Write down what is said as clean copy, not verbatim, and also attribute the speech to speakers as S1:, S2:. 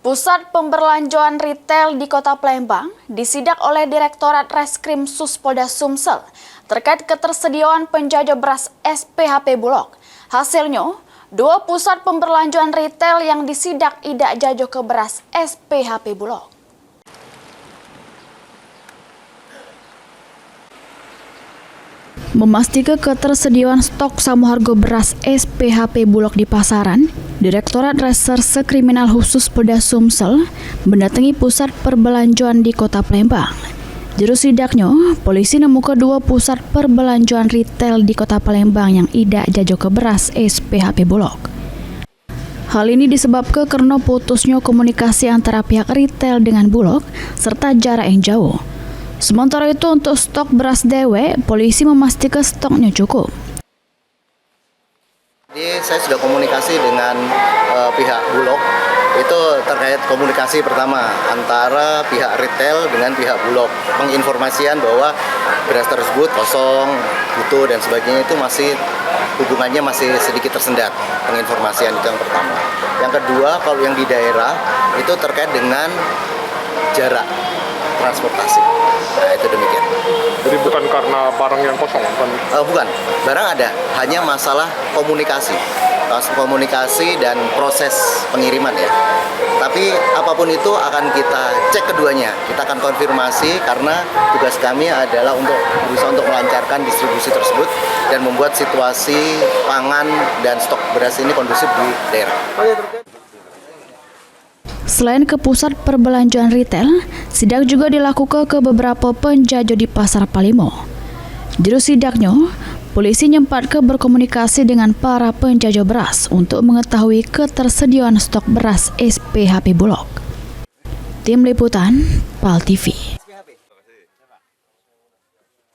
S1: Pusat Pemberlanjuan Retail di Kota Palembang disidak oleh Direktorat Reskrim Suspolda Sumsel terkait ketersediaan penjajah beras SPHP Bulog. Hasilnya, 2 pusat pemberlanjuan retail yang disidak tidak jajah ke beras SPHP Bulog. Memastikan ketersediaan stok sama harga beras SPHP Bulog di pasaran, Direktorat Reserse Kriminal Khusus Polda Sumsel mendatangi pusat perbelanjaan di Kota Palembang. Juru sidaknya, polisi nemukan 2 pusat perbelanjaan retail di Kota Palembang yang tidak jajah ke beras SPHP Bulog. Hal ini disebabkan karena putusnya komunikasi antara pihak retail dengan Bulog serta jarak yang jauh. Sementara itu untuk stok beras dewe, polisi memastikan stoknya cukup.
S2: Jadi saya sudah komunikasi dengan pihak Bulog, itu terkait komunikasi pertama antara pihak retail dengan pihak Bulog, menginformasikan bahwa beras tersebut kosong, butuh dan sebagainya itu hubungannya masih sedikit tersendat. Penginformasian itu yang pertama. Yang kedua, kalau yang di daerah itu terkait dengan jarak transportasi. Nah, itu demikian.
S3: Jadi bukan karena barang yang kosong, kan?
S2: Bukan, barang ada, hanya masalah komunikasi dan proses pengiriman ya. Tapi apapun itu akan kita cek keduanya, kita akan konfirmasi karena tugas kami adalah untuk berusaha untuk melancarkan distribusi tersebut dan membuat situasi pangan dan stok beras ini kondusif di daerah.
S1: Selain ke pusat perbelanjaan retail, sidak juga dilakukan ke beberapa penjajah di Pasar Palimo. Juru sidaknya, polisi nyempatkan berkomunikasi dengan para penjajah beras untuk mengetahui ketersediaan stok beras SPHP Bulog. Tim Liputan, PAL TV.